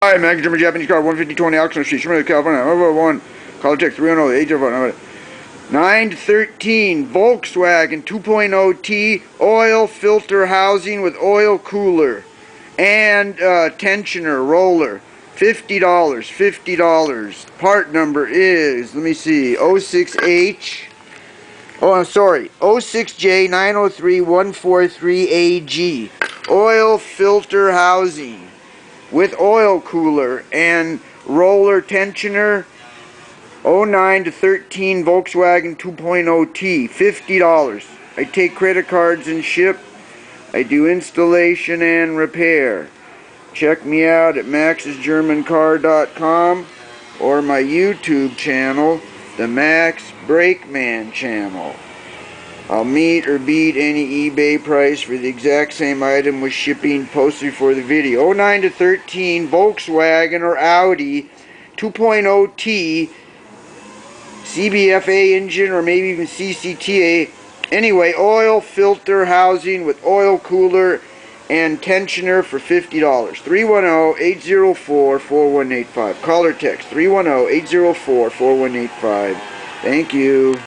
Hi, American German Japanese car, 15020 Oxnard Street, Schmidt, California, 1 call text 310 913 Volkswagen 2.0T oil filter housing with oil cooler and tensioner roller. $50. Part number is, let me see, 06J903143AG. Oil filter housing with oil cooler and roller tensioner. 09 to 13 Volkswagen 2.0T, $50. I take credit cards and ship. I do installation and repair. Check me out at maxsgermancar.com or my YouTube channel, the Max Brakeman channel. I'll meet or beat any eBay price for the exact same item with shipping posted for the video. 09 to 13 Volkswagen or Audi 2.0T CBFA engine or maybe even CCTA. Anyway, oil filter housing with oil cooler and tensioner for $50. 310-804-4185. Call or text 310-804-4185. Thank you.